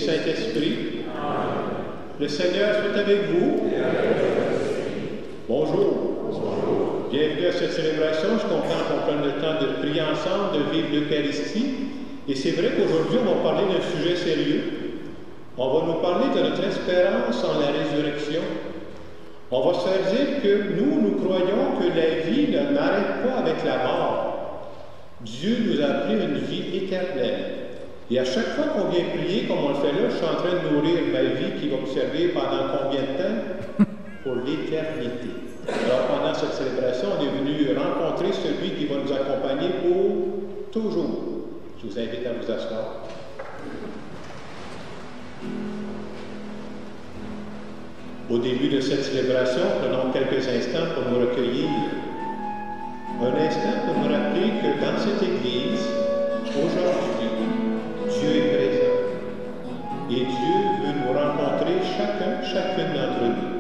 Saint-Esprit. Le Seigneur soit avec vous. Bonjour. Bienvenue à cette célébration. Je suis content qu'on prenne le temps de prier ensemble, de vivre l'Eucharistie. Et c'est vrai qu'aujourd'hui, on va parler d'un sujet sérieux. On va nous parler de notre espérance en la résurrection. On va se faire dire que nous croyons que la vie ne n'arrête pas avec la mort. Dieu nous a appris une vie éternelle. Et à chaque fois qu'on vient prier, comme on le fait là, je suis en train de nourrir ma vie qui va me servir pendant combien de temps? Pour l'éternité. Alors pendant cette célébration, on est venu rencontrer celui qui va nous accompagner pour toujours. Je vous invite à vous asseoir. Au début de cette célébration, prenons quelques instants pour nous recueillir. Un instant pour nous rappeler que dans cette Église, aujourd'hui, Dieu est présent. Et Dieu veut nous rencontrer chacune d'entre nous.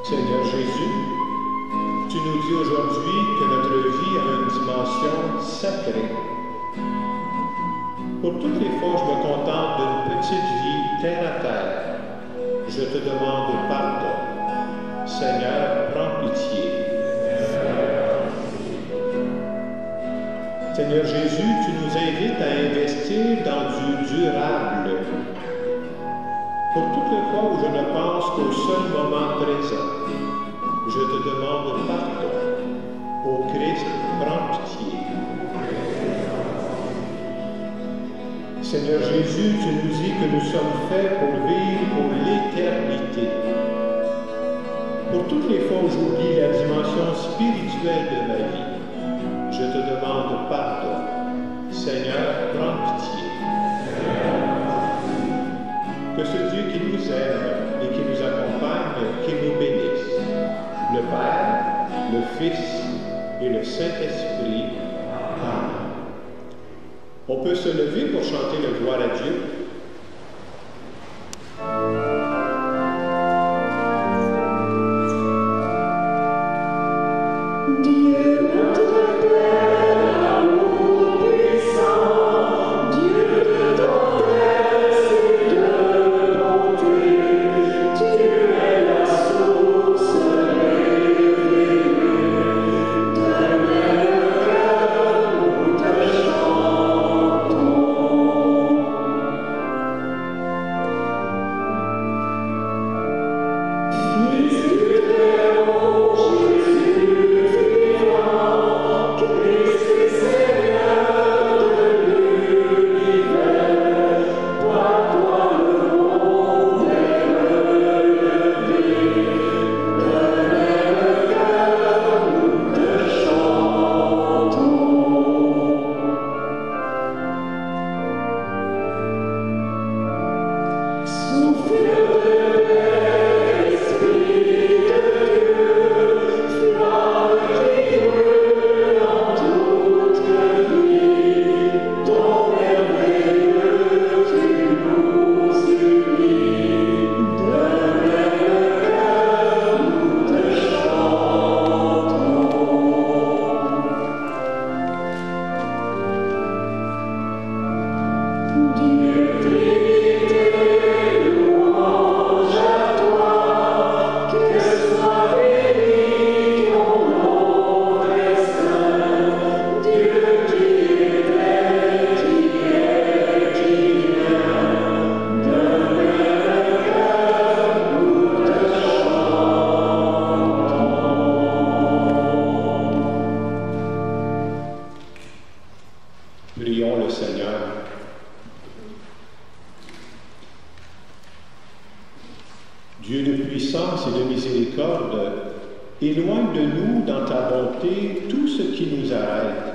Seigneur Jésus, tu nous dis aujourd'hui que notre vie a une dimension sacrée. Pour toutes les fois où je me contente d'une petite vie terre à terre, je te demande pardon. Seigneur, prends pitié. Seigneur Jésus, tu nous invites à investir dans du durable. Pour toutes les fois où je ne pense qu'au seul moment présent, je te demande pardon. Ô Christ, prends pitié. Seigneur Jésus, tu nous dis que nous sommes faits pour vivre pour l'éternité. Pour toutes les fois où j'oublie la dimension spirituelle de ma vie, je te demande pardon. Seigneur, prends pitié. Que ce Dieu qui nous aime et qui nous accompagne, qui nous bénisse, le Père, le Fils et le Saint-Esprit. Amen. On peut se lever pour chanter le gloire à Dieu. Prions le Seigneur. Dieu de puissance et de miséricorde, éloigne de nous dans ta bonté tout ce qui nous arrête,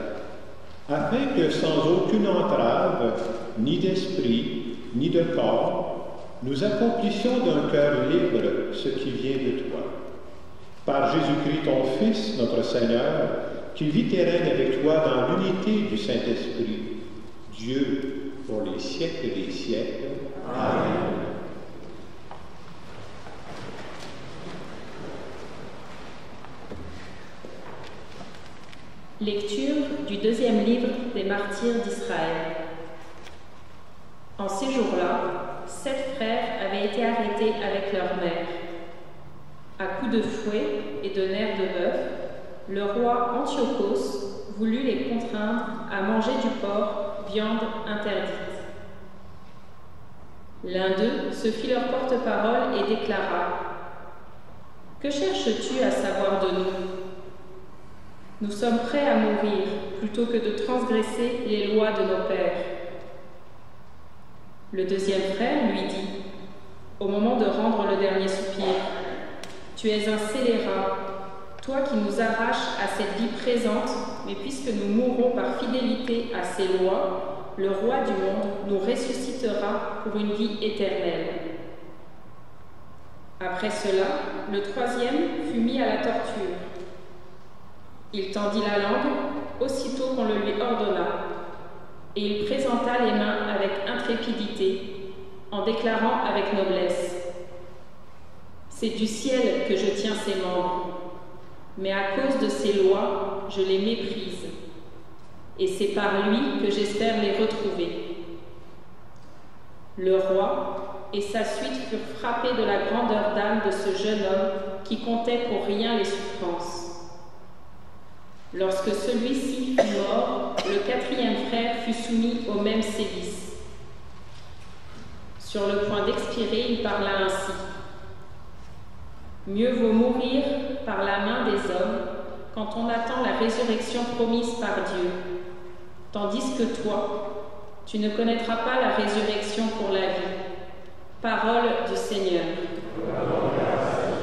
afin que sans aucune entrave, ni d'esprit, ni de corps, nous accomplissions d'un cœur libre ce qui vient de toi. Par Jésus-Christ, ton Fils, notre Seigneur, qu'il vit et règne avec toi dans l'unité du Saint-Esprit, Dieu pour les siècles des siècles. Amen. Lecture du deuxième livre des martyrs d'Israël. En ces jours-là, 7 frères avaient été arrêtés avec leur mère. À coups de fouet et de nerfs de bœuf, le roi Antiochos voulut les contraindre à manger du porc, viande interdite. L'un d'eux se fit leur porte-parole et déclara : « Que cherches-tu à savoir de nous ? Nous sommes prêts à mourir plutôt que de transgresser les lois de nos pères. » Le deuxième frère lui dit, au moment de rendre le dernier soupir : « Tu es un scélérat, toi qui nous arraches à cette vie présente, mais puisque nous mourrons par fidélité à ces lois, le roi du monde nous ressuscitera pour une vie éternelle. » Après cela, le troisième fut mis à la torture. Il tendit la langue aussitôt qu'on le lui ordonna, et il présenta les mains avec intrépidité, en déclarant avec noblesse : « C'est du ciel que je tiens ces membres, mais à cause de ces lois, je les méprise, et c'est par lui que j'espère les retrouver. » Le roi et sa suite furent frappés de la grandeur d'âme de ce jeune homme qui comptait pour rien les souffrances. Lorsque celui-ci fut mort, le quatrième frère fut soumis au même sévice. Sur le point d'expirer, il parla ainsi : « Mieux vaut mourir par la main des hommes quand on attend la résurrection promise par Dieu, tandis que toi, tu ne connaîtras pas la résurrection pour la vie. » Parole du Seigneur. Visage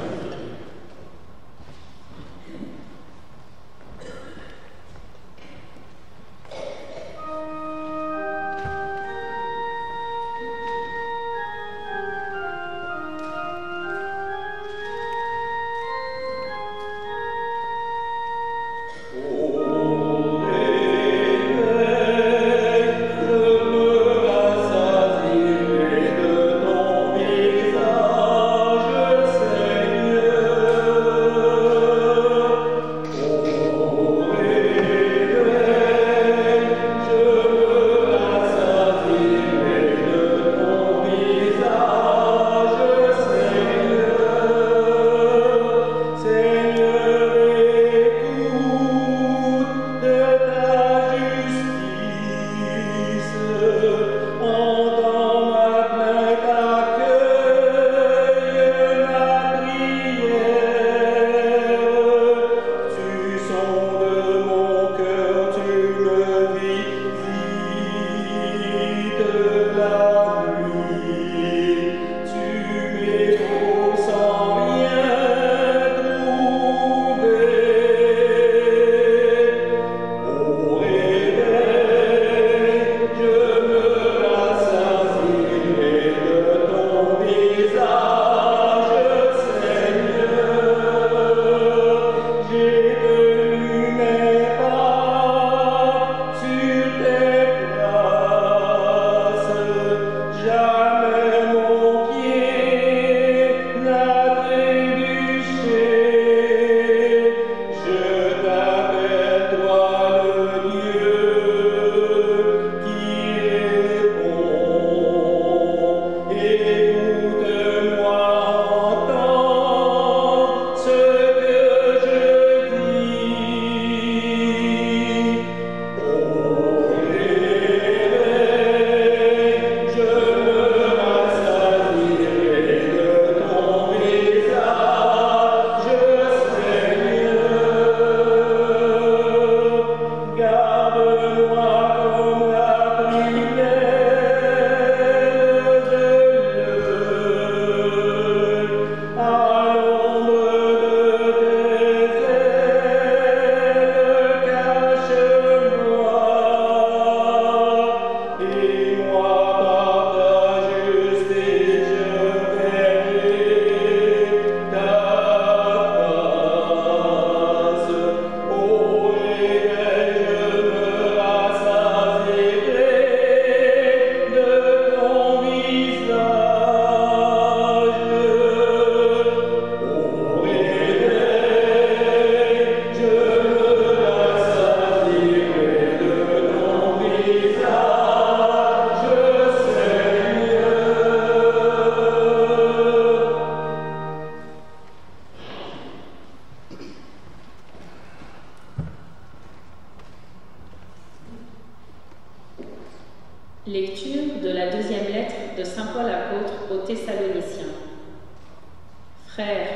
Frères,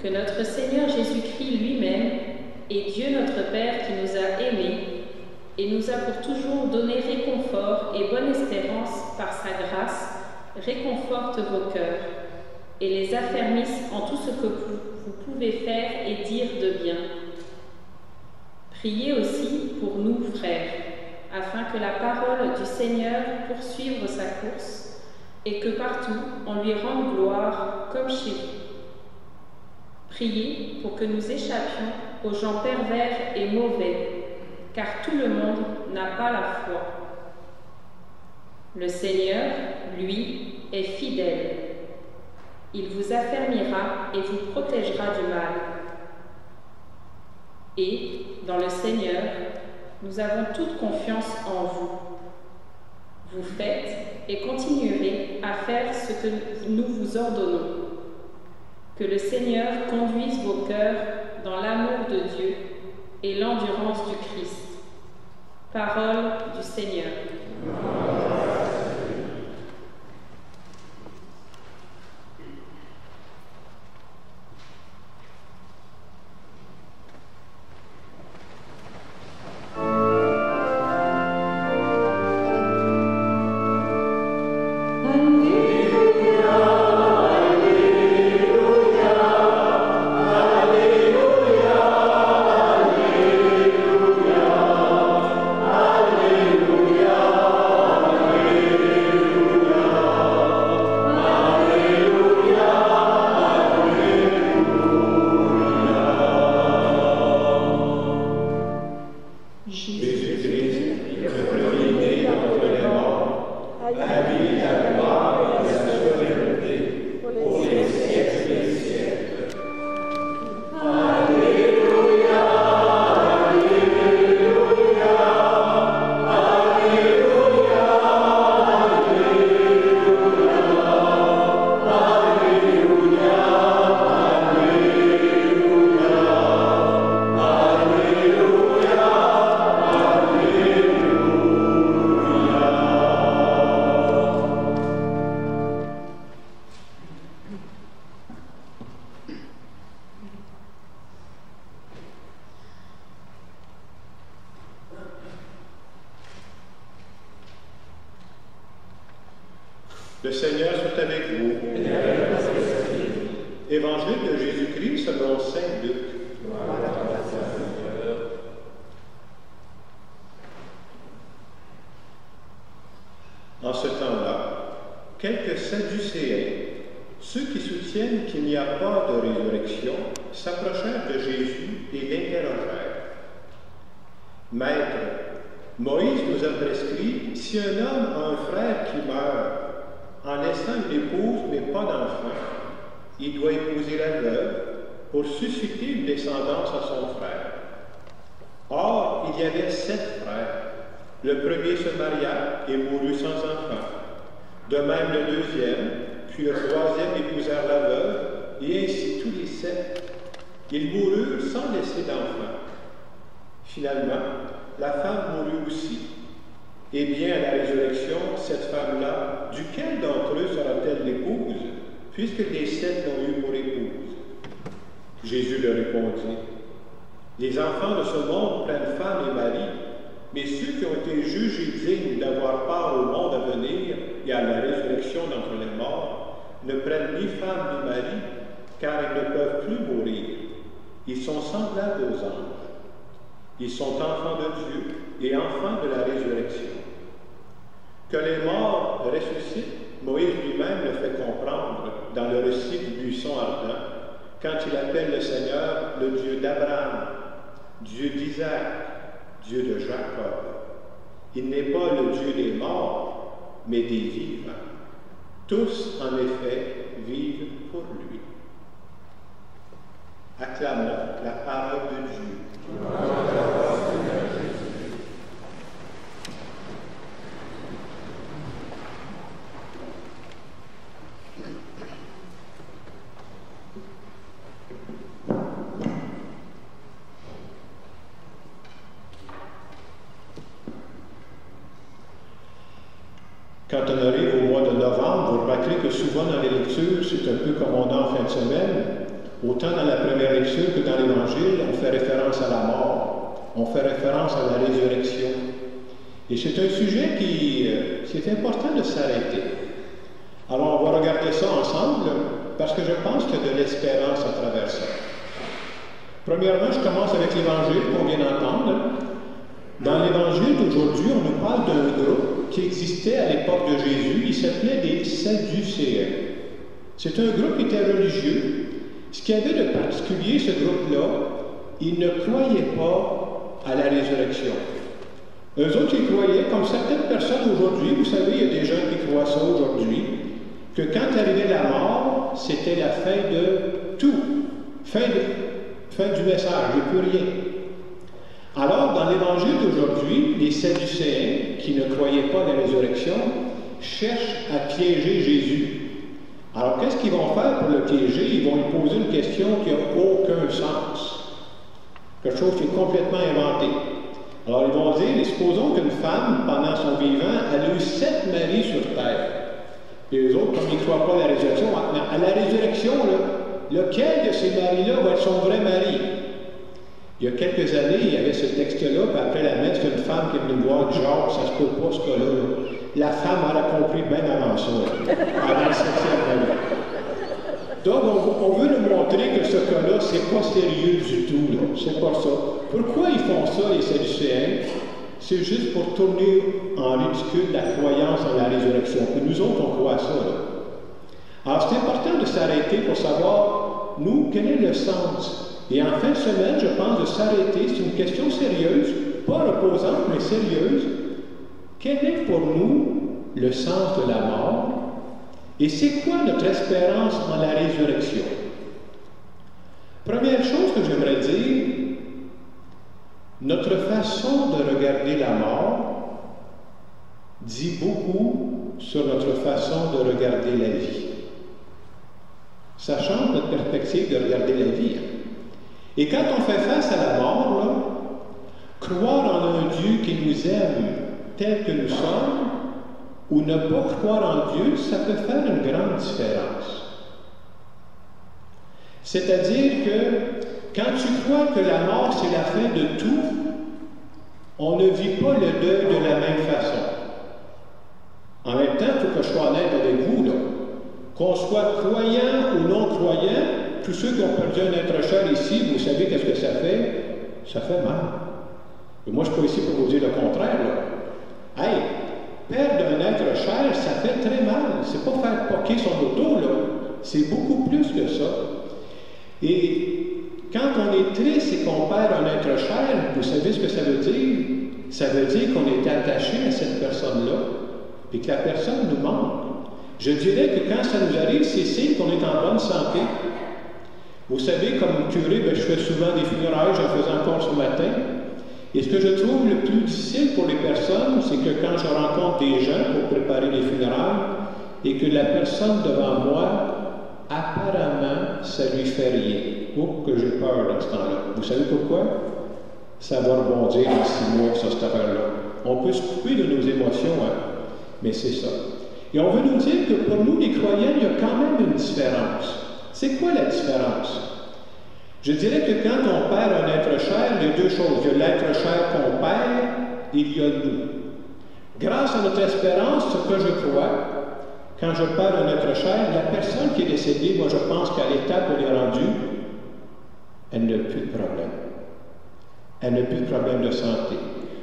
que notre Seigneur Jésus-Christ lui-même et Dieu notre Père qui nous a aimés et nous a pour toujours donné réconfort et bonne espérance par sa grâce, réconforte vos cœurs et les affermisse en tout ce que vous pouvez faire et dire de bien. Priez aussi pour nous, frères, afin que la parole du Seigneur poursuive sa course et que partout on lui rende gloire comme chez vous. Priez pour que nous échappions aux gens pervers et mauvais, car tout le monde n'a pas la foi. Le Seigneur, lui, est fidèle. Il vous affermira et vous protégera du mal. Et, dans le Seigneur, nous avons toute confiance en vous. Vous faites et continuerez à faire ce que nous vous ordonnons. Que le Seigneur conduise vos cœurs dans l'amour de Dieu et l'endurance du Christ. Parole du Seigneur. Le Seigneur soit avec vous. Évangile de Jésus-Christ selon saint Luc. En ce temps-là, quelques Sadducéens, ceux qui soutiennent qu'il n'y a pas de résurrection, s'approchèrent de Jésus et l'interrogèrent. « Maître, Moïse nous a prescrit, si un homme a un frère qui meurt, en laissant une épouse mais pas d'enfant, il doit épouser la veuve pour susciter une descendance à son frère. Or, il y avait 7 frères. Le premier se maria et mourut sans enfant. De même le deuxième, puis le troisième épousèrent la veuve, et ainsi tous les 7. Ils moururent sans laisser d'enfant. Finalement, la femme mourut aussi. Eh bien, à la résurrection, cette femme-là, duquel d'entre eux sera-t-elle l'épouse, puisque les 7 l'ont eue pour épouse? Jésus leur répondit, les enfants de ce monde prennent femme et mari, mais ceux qui ont été jugés dignes d'avoir part au monde à venir et à la résurrection d'entre les morts, ne prennent ni femme ni mari, car ils ne peuvent plus mourir. Ils sont semblables aux anges. Ils sont enfants de Dieu et enfants de la résurrection. Que les morts ressuscitent, Moïse lui-même le fait comprendre dans le récit du buisson ardent, quand il appelle le Seigneur le Dieu d'Abraham, Dieu d'Isaac, Dieu de Jacob. Il n'est pas le Dieu des morts, mais des vivants. Tous, en effet, vivent pour lui. Acclamons la parole de Dieu. Quand on arrive au mois de novembre, vous remarquerez que souvent dans les lectures, c'est un peu comme on a en fin fin de semaine, autant dans la première lecture que dans l'Évangile, on fait référence à la mort, on fait référence à la résurrection. Et c'est un sujet c'est important de s'arrêter. Alors on va regarder ça ensemble, parce que je pense qu'il y a de l'espérance à travers ça. Premièrement, je commence avec l'Évangile qu'on vient d'entendre. Dans l'Évangile d'aujourd'hui, on nous parle d'un groupe qui existait à l'époque de Jésus. Il s'appelait les Sadducéens. C'est un groupe qui était religieux. Ce qu'il y avait de particulier, ce groupe-là, ils ne croyaient pas à la résurrection. Eux autres, ils croyaient, comme certaines personnes aujourd'hui, vous savez, il y a des gens qui croient ça aujourd'hui, que quand arrivait la mort, c'était la fin de tout. Fin du message, il n'y a plus rien. Alors, dans l'Évangile d'aujourd'hui, les Sadducéens, qui ne croyaient pas à la résurrection, cherchent à piéger Jésus. Alors, qu'est-ce qu'ils vont faire pour le piéger? Ils vont lui poser une question qui n'a aucun sens. Quelque chose qui est complètement inventé. Alors, ils vont dire, supposons qu'une femme, pendant son vivant, elle a eu 7 maris sur terre. Et les autres, comme ils ne croient pas à la résurrection, à la résurrection, lequel de ces maris-là va être son vrai mari? Il y a quelques années, il y avait ce texte-là, puis après la messe, une femme qui est venue me voir, genre, ça se peut pas ce cas-là. La femme, elle a compris bien avant ça, avant le 7e année. Donc, on veut nous montrer que ce cas-là, c'est pas sérieux du tout, là. C'est pas ça. Pourquoi ils font ça, les Sadducéens? C'est juste pour tourner en ridicule la croyance en la résurrection. Et nous autres, on croit à ça, là. Alors, c'est important de s'arrêter pour savoir, nous, quel est le sens? Et en fin de semaine, je pense de s'arrêter, c'est une question sérieuse, pas reposante, mais sérieuse. Quel est pour nous le sens de la mort? Et c'est quoi notre espérance en la résurrection? Première chose que j'aimerais dire, notre façon de regarder la mort dit beaucoup sur notre façon de regarder la vie. Ça change notre perspective de regarder la vie. Et quand on fait face à la mort, là, croire en un Dieu qui nous aime tel que nous sommes, ou ne pas croire en Dieu, ça peut faire une grande différence. C'est-à-dire que quand tu crois que la mort c'est la fin de tout, on ne vit pas le deuil de la même façon. En même temps, il faut que je sois honnête avec vous, là. Qu'on soit croyant ou non croyant, tous ceux qui ont perdu un être cher ici, vous savez qu'est-ce que ça fait? Ça fait mal. Et moi, je ne suis pas ici pour vous dire le contraire, là. Hey, perdre un être cher, ça fait très mal. C'est pas faire poquer son auto, là. C'est beaucoup plus que ça. Et quand on est triste et qu'on perd un être cher, vous savez ce que ça veut dire? Ça veut dire qu'on est attaché à cette personne-là et que la personne nous manque. Je dirais que quand ça nous arrive, c'est signe qu'on est en bonne santé. Vous savez, comme curé, je fais souvent des funérailles, j'en faisais encore ce matin. Et ce que je trouve le plus difficile pour les personnes, c'est que quand je rencontre des gens pour préparer les funérailles, et que la personne devant moi, apparemment, ça lui fait rien. Oh, que j'ai peur dans ce temps-là. Vous savez pourquoi? Ça va rebondir en 6 mois, ça, cette affaire-là. On peut se couper de nos émotions, hein? Mais c'est ça. Et on veut nous dire que pour nous, les croyants, il y a quand même une différence. C'est quoi la différence? Je dirais que quand on perd un être cher, il y a 2 choses. Il y a l'être cher qu'on perd, et il y a nous. Grâce à notre espérance, ce que je crois, quand je perds un être cher, la personne qui est décédée, moi je pense qu'à l'étape où elle est rendue, elle n'a plus de problème. Elle n'a plus de problème de santé.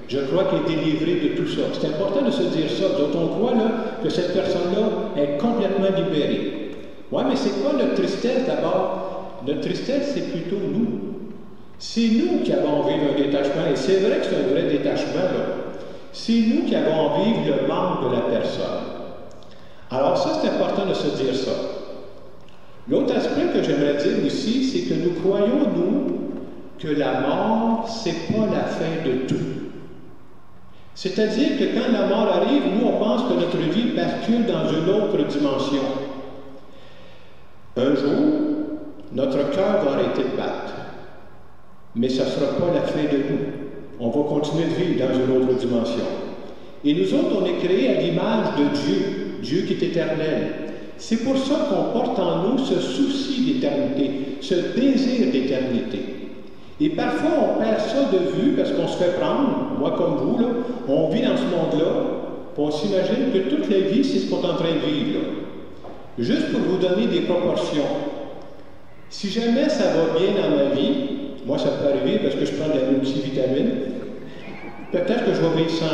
Je crois qu'elle est délivrée de tout ça. C'est important de se dire ça. D'autres, on croit là, que cette personne-là est complètement libérée. Oui, mais c'est quoi notre tristesse d'abord? Notre tristesse, c'est plutôt nous. C'est nous qui avons envie d'un détachement. Et c'est vrai que c'est un vrai détachement, là. C'est nous qui avons envie le manque de la personne. Alors ça, c'est important de se dire ça. L'autre aspect que j'aimerais dire aussi, c'est que nous croyons, nous, que la mort, c'est pas la fin de tout. C'est-à-dire que quand la mort arrive, nous, on pense que notre vie bascule dans une autre dimension. Un jour, notre cœur va arrêter de battre. Mais ça ne sera pas la fin de nous. On va continuer de vivre dans une autre dimension. Et nous autres, on est créés à l'image de Dieu, Dieu qui est éternel. C'est pour ça qu'on porte en nous ce souci d'éternité, ce désir d'éternité. Et parfois, on perd ça de vue parce qu'on se fait prendre, moi comme vous, là, on vit dans ce monde-là, puis on s'imagine que toute la vie, c'est ce qu'on est en train de vivre. Là. Juste pour vous donner des proportions. Si jamais ça va bien dans ma vie, moi ça peut arriver parce que je prends de la multivitamine, peut-être que je vais vivre 100 ans.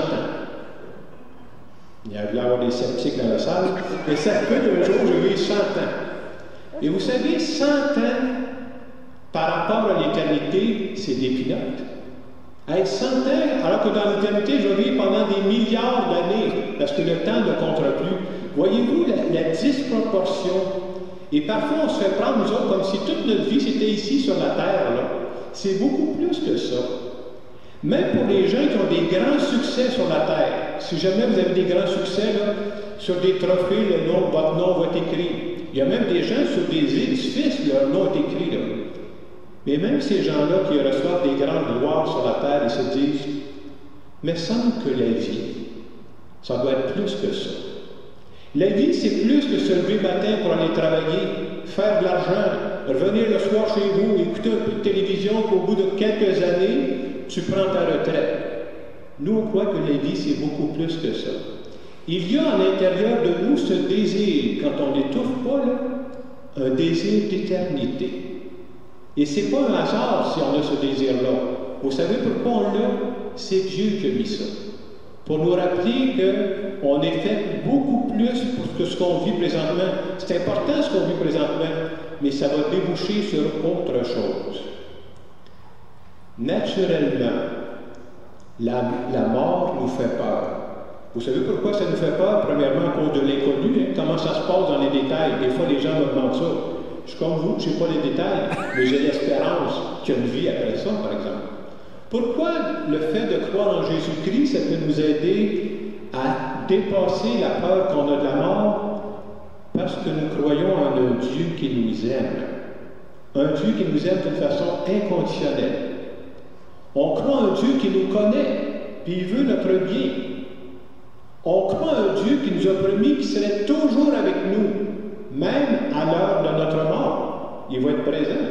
Il y a de avoir des sceptiques dans la salle, et ça peut d'un jour, je vis 100 ans. Et vous savez, 100 ans, par rapport à l'éternité, c'est des pinottes. Hey, 100 ans, alors que dans l'éternité, je vis pendant des milliards d'années, parce que le temps ne compte plus. Voyez-vous la disproportion? Et parfois, on se fait prendre, nous autres, comme si toute notre vie, c'était ici sur la terre. Là. C'est beaucoup plus que ça. Même pour les gens qui ont des grands succès sur la terre, si jamais vous avez des grands succès, là, sur des trophées, votre nom va être écrit. Il y a même des gens sur des édifices, leur nom est écrit. Là. Mais même ces gens-là qui reçoivent des grandes gloires sur la terre, ils se disent, mais semble que la vie, ça doit être plus que ça. La vie, c'est plus que se lever le matin pour aller travailler, faire de l'argent, revenir le soir chez vous, écouter un peu de télévision, qu'au bout de quelques années, tu prends ta retraite. Nous, on croit que la vie, c'est beaucoup plus que ça. Il y a à l'intérieur de nous ce désir, quand on n'étouffe pas, là, un désir d'éternité. Et ce n'est pas un hasard si on a ce désir-là. Vous savez pourquoi on l'a? C'est Dieu qui a mis ça. Pour nous rappeler qu'on est fait beaucoup plus que ce qu'on vit présentement. C'est important ce qu'on vit présentement, mais ça va déboucher sur autre chose. Naturellement, la mort nous fait peur. Vous savez pourquoi ça nous fait peur? Premièrement, à cause de l'inconnu. Hein? Comment ça se passe dans les détails? Des fois, les gens me demandent ça. Je suis comme vous, je ne sais pas les détails, mais j'ai l'espérance qu'il y a une vie après ça, par exemple. Pourquoi le fait de croire en Jésus-Christ, ça peut nous aider à dépasser la peur qu'on a de la mort? Parce que nous croyons en un Dieu qui nous aime. Un Dieu qui nous aime d'une façon inconditionnelle. On croit en un Dieu qui nous connaît, puis il veut notre bien. On croit en un Dieu qui nous a promis qu'il serait toujours avec nous, même à l'heure de notre mort. Il va être présent.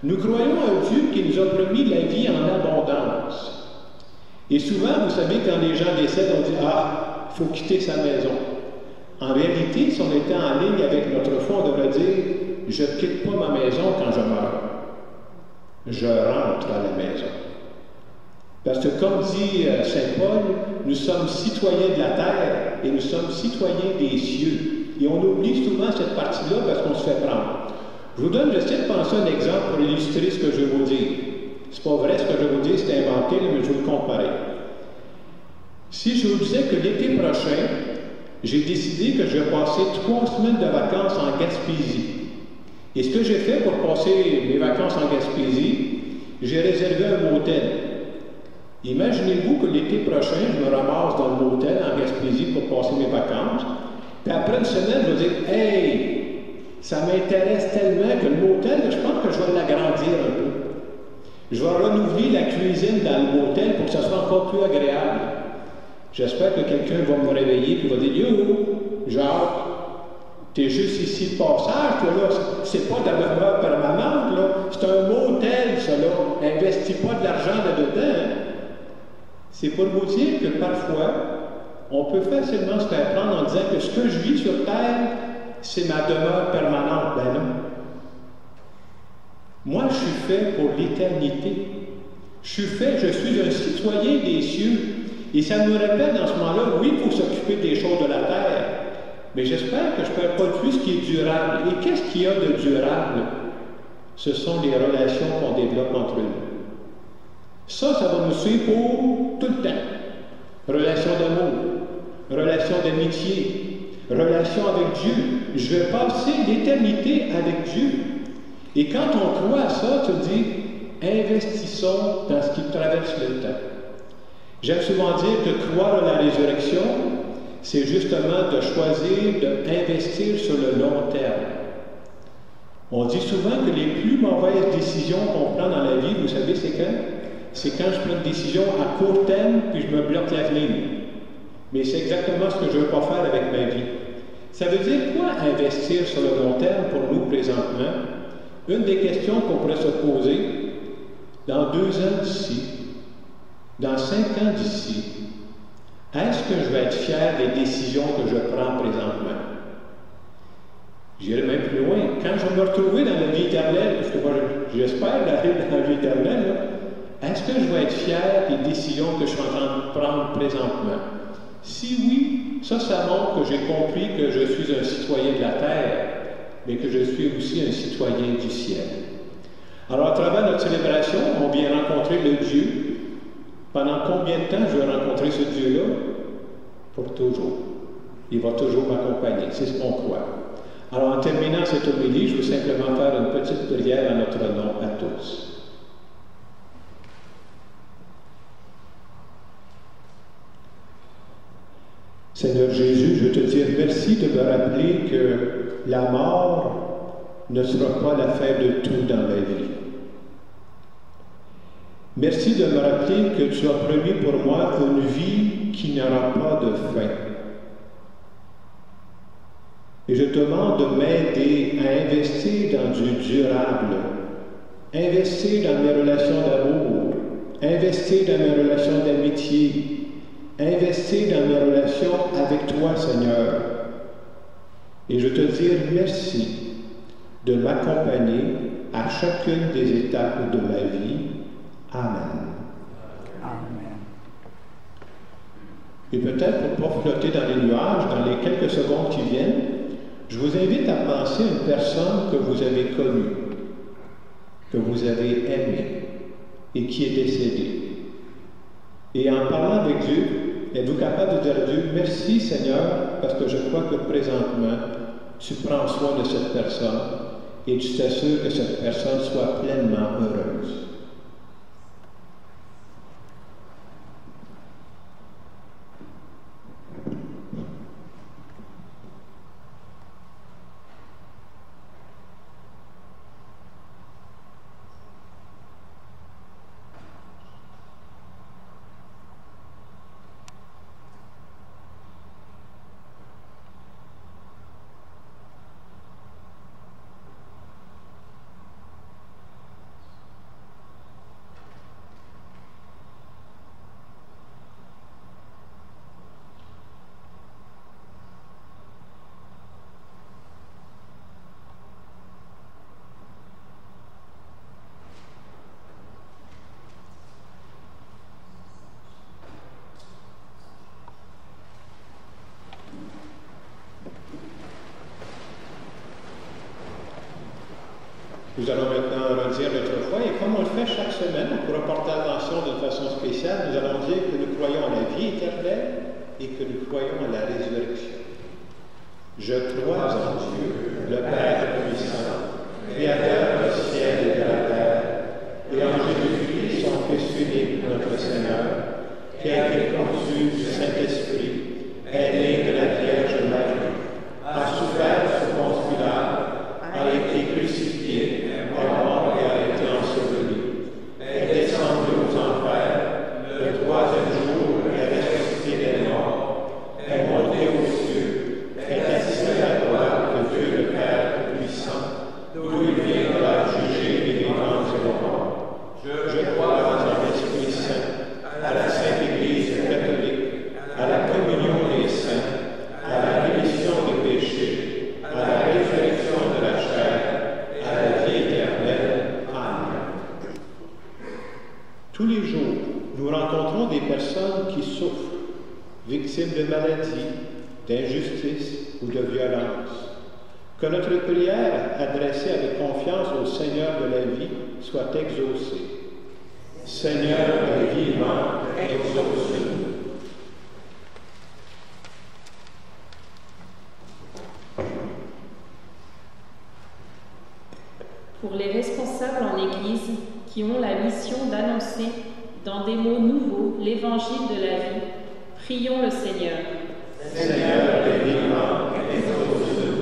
Nous croyons à un Dieu qui nous a promis la vie en abondance. Et souvent, vous savez, quand les gens décèdent, on dit « Ah, il faut quitter sa maison ». En réalité, si on était en ligne avec notre foi, on devrait dire « Je ne quitte pas ma maison quand je meurs. Je rentre à la maison. » Parce que comme dit Saint Paul, nous sommes citoyens de la terre et nous sommes citoyens des cieux. Et on oublie souvent cette partie-là parce qu'on se fait prendre. Je vous donne, j'essaie de penser un exemple pour illustrer ce que je vais vous dire. C'est pas vrai ce que je vais vous dire, c'est inventé, mais je vais le comparer. Si je vous disais que l'été prochain, j'ai décidé que je vais passer 3 semaines de vacances en Gaspésie. Et ce que j'ai fait pour passer mes vacances en Gaspésie, j'ai réservé un motel. Imaginez-vous que l'été prochain, je me ramasse dans le motel en Gaspésie pour passer mes vacances. Puis après une semaine, je vais dire « Hey, ça m'intéresse tellement que le motel, je pense que je vais l'agrandir un peu. Je vais renouveler la cuisine dans le motel pour que ça soit encore plus agréable. J'espère que quelqu'un va me réveiller et va dire « Yo, Jacques, t'es juste ici de passage, toi là, c'est pas ta demeure permanente, là. C'est un motel, ça là. Investis pas de l'argent là-dedans. » C'est pour vous dire que parfois, on peut facilement se faire prendre en disant que ce que je vis sur terre, c'est ma demeure permanente. Ben non. Moi, je suis fait pour l'éternité. Je suis un citoyen des cieux. Et ça nous rappelle dans ce moment-là, oui, il faut s'occuper des choses de la terre, mais j'espère que je ne perds pas de vue ce qui est durable. Et qu'est-ce qu'il y a de durable? Ce sont les relations qu'on développe entre nous. Ça va nous suivre pour tout le temps. Relation d'amour, relation d'amitié, relation avec Dieu. Je vais passer l'éternité avec Dieu. Et quand on croit à ça, tu dis, investissons dans ce qui traverse le temps. J'aime souvent dire que croire à la résurrection, c'est justement de choisir d'investir sur le long terme. On dit souvent que les plus mauvaises décisions qu'on prend dans la vie, vous savez, c'est quand? C'est quand je prends une décision à court terme, puis je me bloque l'avenir. Mais c'est exactement ce que je ne veux pas faire avec ma vie. Ça veut dire quoi investir sur le long terme pour nous présentement? Une des questions qu'on pourrait se poser, dans 2 ans d'ici, dans 5 ans d'ici, est-ce que je vais être fier des décisions que je prends présentement? J'irai même plus loin. Quand je vais me retrouver dans la vie éternelle, parce que moi j'espère aller dans la vie éternelle, est-ce que je vais être fier des décisions que je suis en train de prendre présentement? Si oui, ça montre que j'ai compris que je suis un citoyen de la terre, mais que je suis aussi un citoyen du ciel. Alors, à travers notre célébration, on vient rencontrer le Dieu. Pendant combien de temps je vais rencontrer ce Dieu-là? Pour toujours. Il va toujours m'accompagner, c'est ce qu'on croit. Alors, en terminant cette homélie, je veux simplement faire une petite prière à notre nom à tous. Seigneur Jésus, je te dis merci de me rappeler que la mort ne sera pas la fin de tout dans ma vie. Merci de me rappeler que tu as promis pour moi une vie qui n'aura pas de fin. Et je te demande de m'aider à investir dans du durable, investir dans mes relations d'amour, investir dans mes relations d'amitié, investir dans mes relations avec toi, Seigneur. Et je te dis merci de m'accompagner à chacune des étapes de ma vie. Amen. Amen. Et peut-être pour ne pas flotter dans les nuages, dans les quelques secondes qui viennent, je vous invite à penser à une personne que vous avez connue, que vous avez aimée et qui est décédée. Et en parlant avec Dieu, êtes-vous capable de dire à Dieu, merci Seigneur, parce que je crois que présentement, tu prends soin de cette personne et tu t'assures que cette personne soit pleinement heureuse. Nous allons maintenant redire notre foi, et comme on le fait chaque semaine, pour porter attention d'une façon spéciale, nous allons dire que nous croyons à la vie éternelle et que nous croyons à la résurrection. Je crois en Dieu, le Père puissant, Créateur du ciel et de la terre, et en Jésus-Christ, son Fils unique, notre Seigneur, qui a été conçu du Saint-Esprit, est né de la Vierge Marie, a souffert sous Ponce Pilate, a été crucifié, est mort et a été enseveli, est descendu aux enfers, le troisième jour est ressuscité des morts, est monté aux cieux, est assis à la droite de Dieu le Père puissant, d'où il viendra juger les vivants et les morts. Je crois en l'Esprit Saint, à la Sainte Église catholique, à la communion des saints, à la rémission des péchés, à la résurrection de la chair, à la vie éternelle. Amen. Tous les jours, nous rencontrons des personnes qui souffrent, victimes de maladies, d'injustice ou de violence. Que notre prière, adressée avec confiance au Seigneur de la vie, soit exaucée. Seigneur le vivant, exauce-nous. Pour les responsables en Église qui ont la mission d'annoncer dans des mots nouveaux l'évangile de la vie, prions le Seigneur. Seigneur le vivant, exauce-nous.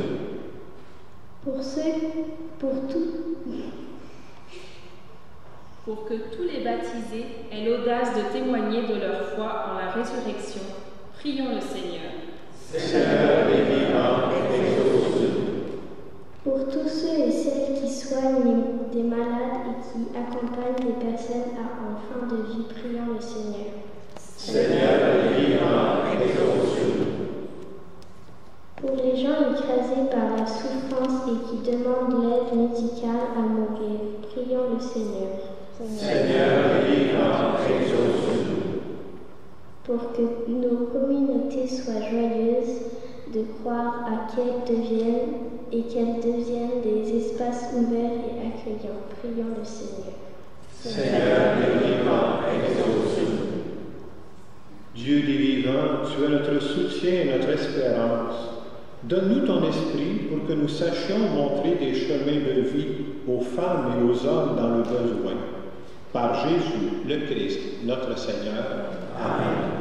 Pour tout. Pour que tous les baptisés aient l'audace de témoigner de leur foi en la résurrection, prions le Seigneur. Seigneur le vivant, qui accompagne les personnes en fin de vie, prions le Seigneur. Seigneur vivant, exauce-nous. Pour les gens écrasés par la souffrance et qui demandent l'aide médicale à mourir, prions le Seigneur. Seigneur vivant, exauce-nous. Pour que nos communautés soient joyeuses de croire à qu'elles deviennent des espaces ouverts et accueillants, prions le Seigneur. Seigneur vivant, exauce-nous. Dieu du vivant, tu es notre soutien et notre espérance. Donne-nous ton esprit pour que nous sachions montrer des chemins de vie aux femmes et aux hommes dans le besoin. Par Jésus, le Christ, notre Seigneur. Amen.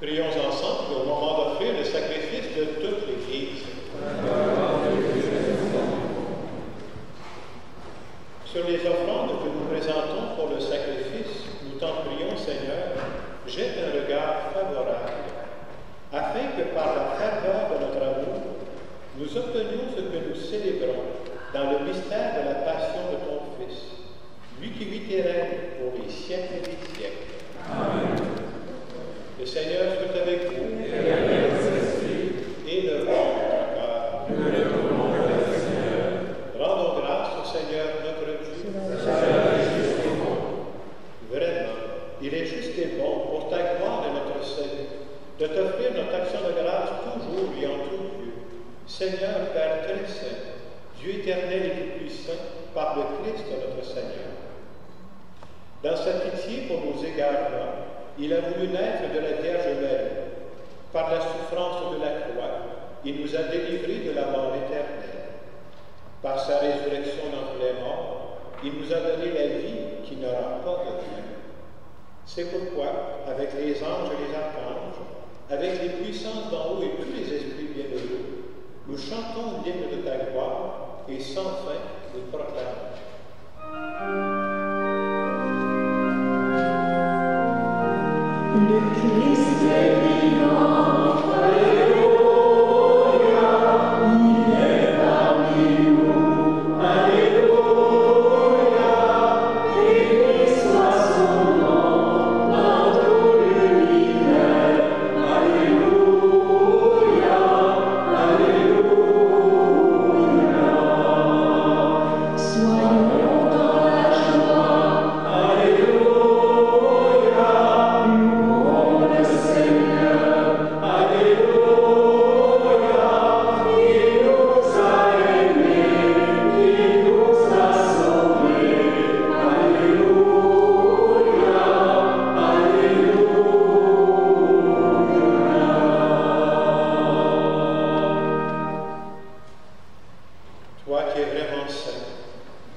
Alléluia.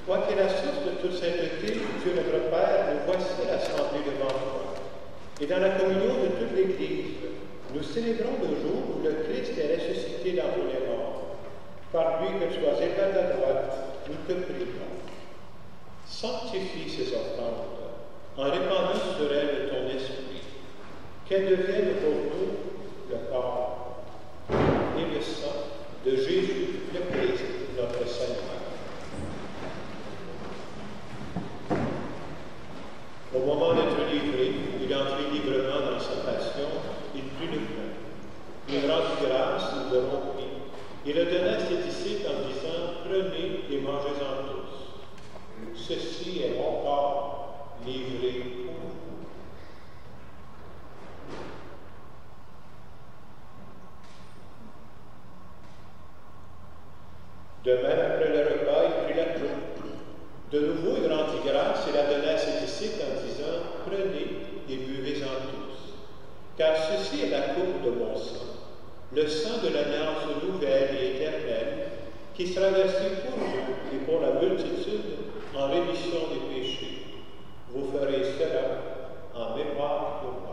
Toi qui es la source de toute sainteté, Dieu notre Père, nous voici rassemblés devant toi. Et dans la communion de toute l'Église, nous célébrons le jour où le Christ est ressuscité d'entre les morts. Par lui que tu sois élevé à ta droite, nous te prions. Sanctifie ces offrandes en répandant sur elles de ton esprit, qu'elles deviennent pour nous le corps et le sang de Jésus le Christ, notre Seigneur. Au moment d'être livré, il entrait librement dans sa passion, il prit le pain. Il rendit grâce, il le rompit. Il le donna à ses disciples en disant, prenez et mangez-en tous. Ceci est mon corps livré pour vous. De même, après le repas, il prit la coupe. De nouveau, il rendit grâce et la donna à ses disciples en disant, prenez et buvez-en tous. Car ceci est la coupe de mon sang, le sang de l'alliance nouvelle et éternelle, qui sera versé pour vous et pour la multitude en rémission des péchés. Vous ferez cela en mémoire de moi.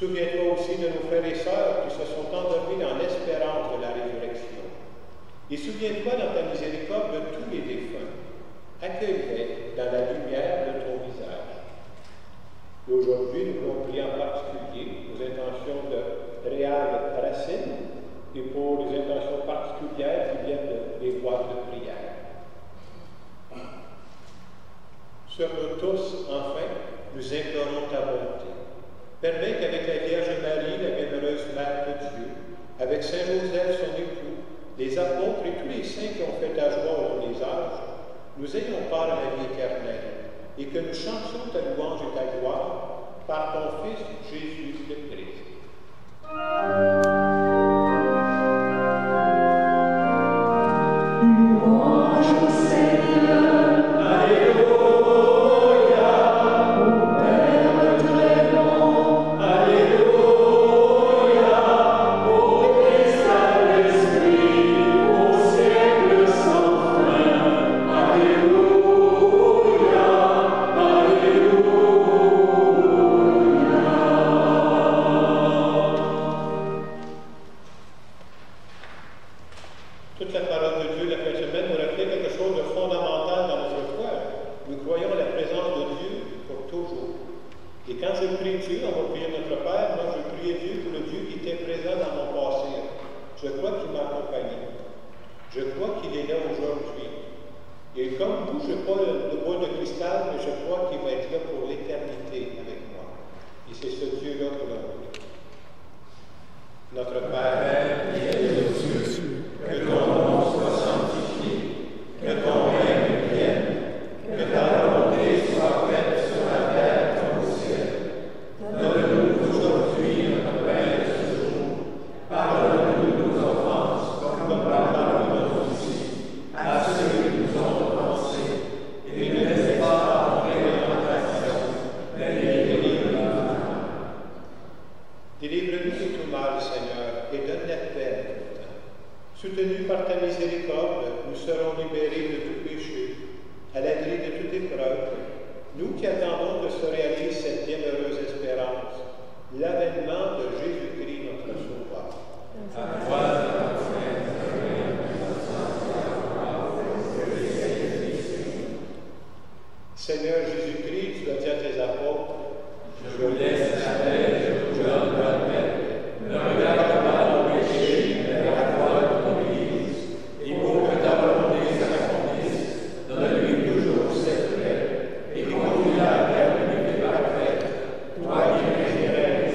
Souviens-toi aussi de nos frères et sœurs qui se sont endormis dans l'espérance de la résurrection. Et souviens-toi dans ta miséricorde de tous les défunts. Accueille-les dans la lumière de ton visage. Et aujourd'hui, nous voulons prier en particulier aux intentions de Réal Racine et pour les intentions particulières qui viennent des boîtes de prière. Sur nous tous, enfin, nous implorons ta bonté. Permets qu'avec la Vierge Marie, la bienheureuse Mère de Dieu, avec Saint Joseph, son époux, les apôtres et tous les saints qui ont fait ta joie au long des âges, nous ayons part à la vie éternelle et que nous chantions ta louange et ta gloire par ton Fils Jésus le Christ. Louange au Seigneur, Alléluia. Délivre-nous de tout mal, Seigneur, et donne la Soutenus par ta miséricorde, nous serons libérés de tout péché, à l'abri de toute épreuve, nous qui attendons que se réalise cette bienheureuse espérance, l'avènement de Jésus-Christ, notre Sauveur. Seigneur Jésus-Christ, tu as dit à tes apôtres, je vous laisse la paix, je vous donne la paix. Ne regarde pas nos péchés, mais la foi de ton Église. Et pour que ta volonté s'accomplisse, donne-lui toujours cette paix, et conduis-la vers l'unité parfaite, toi qui régnerais,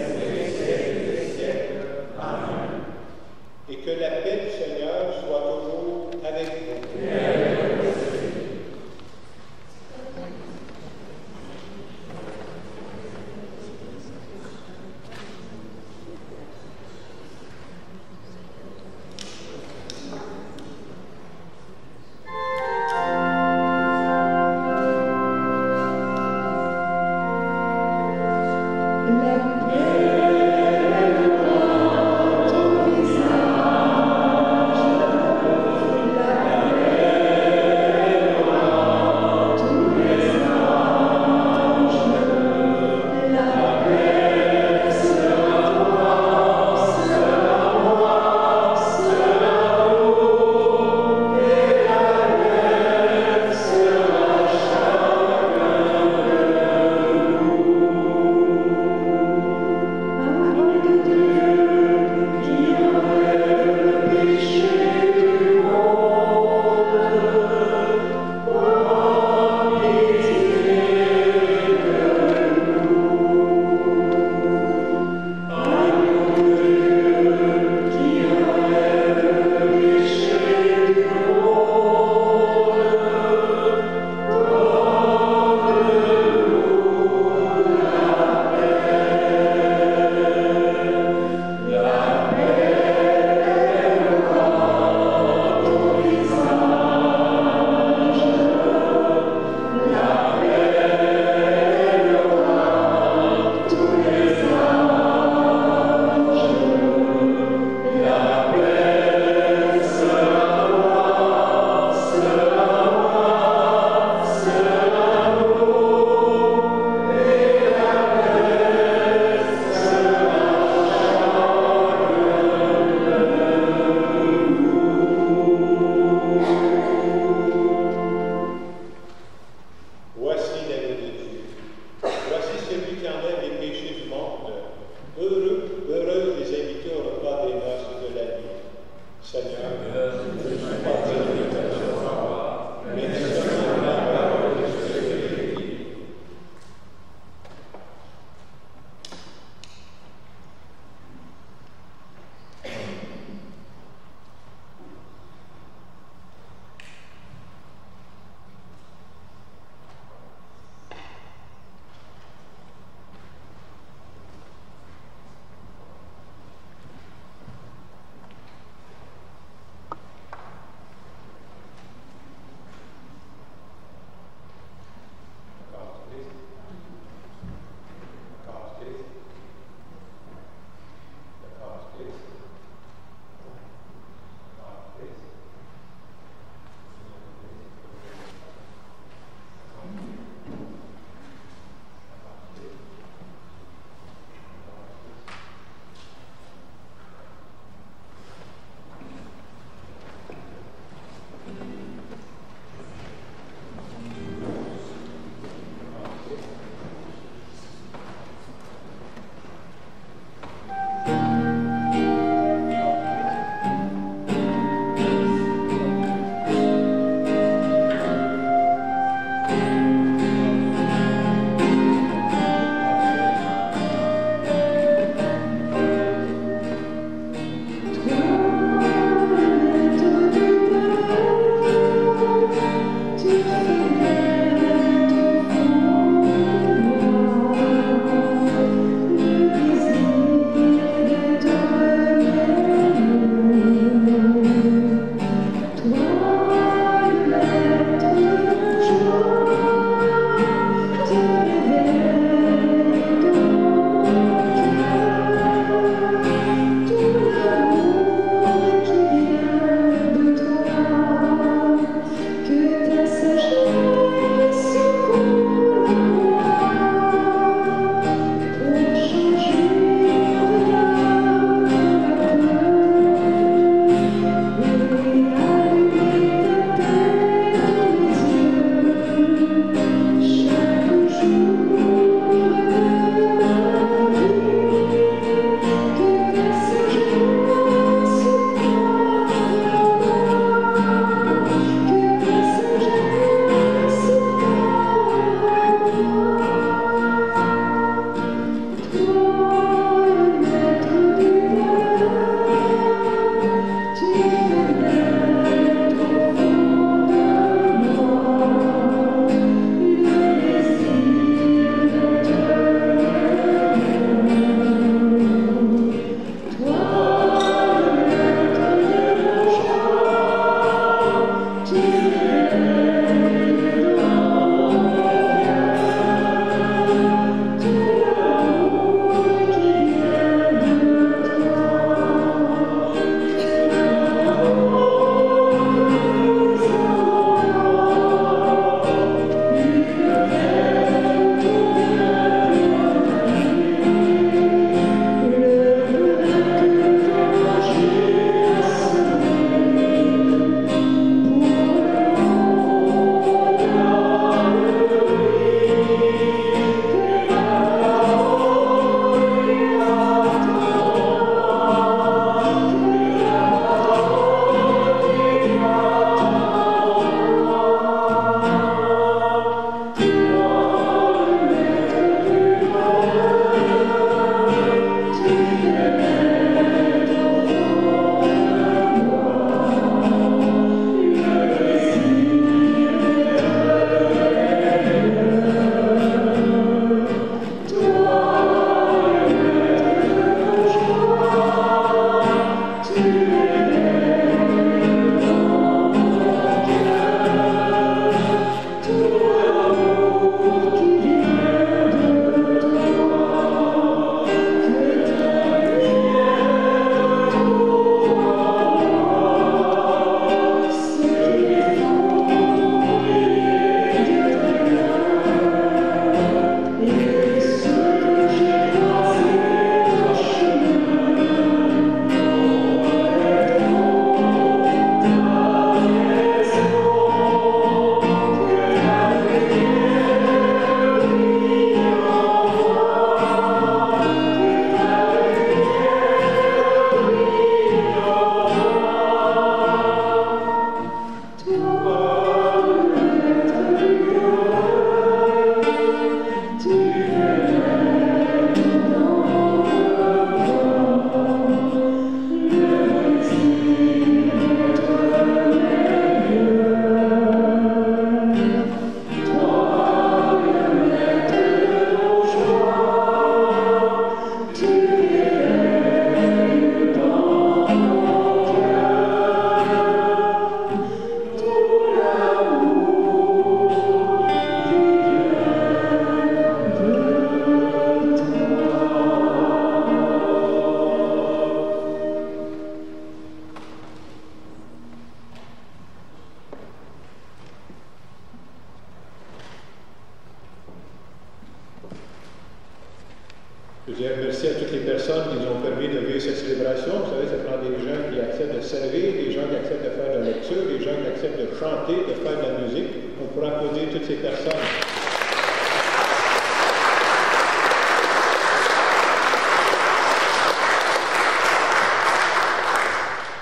personnes qui nous ont permis de vivre cette célébration. Vous savez, ça prend des gens qui acceptent de servir, des gens qui acceptent de faire de la lecture, des gens qui acceptent de chanter, de faire de la musique. On pourra applaudir toutes ces personnes.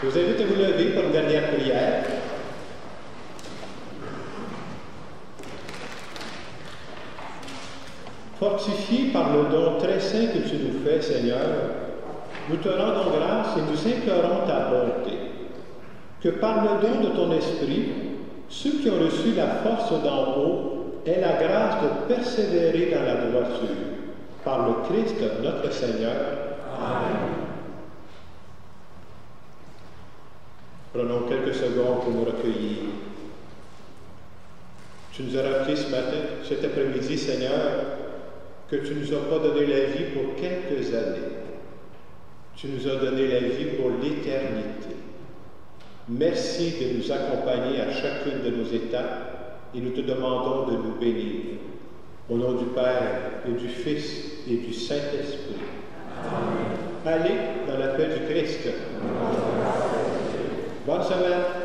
Je vous invite à vous lever pour une dernière prière. Fortifié par le don très saint que tu nous fais, Seigneur, nous te rendons grâce et nous implorons ta bonté. Que par le don de ton esprit, ceux qui ont reçu la force d'en haut aient la grâce de persévérer dans la droiture. Par le Christ, notre Seigneur. Amen. Prenons quelques secondes pour nous recueillir. Tu nous as rappelé ce matin, cet après-midi, Seigneur, que tu ne nous as pas donné la vie pour quelques années. Tu nous as donné la vie pour l'éternité. Merci de nous accompagner à chacune de nos étapes et nous te demandons de nous bénir. Au nom du Père et du Fils et du Saint-Esprit. Amen. Allez dans la paix du Christ. Bonne semaine.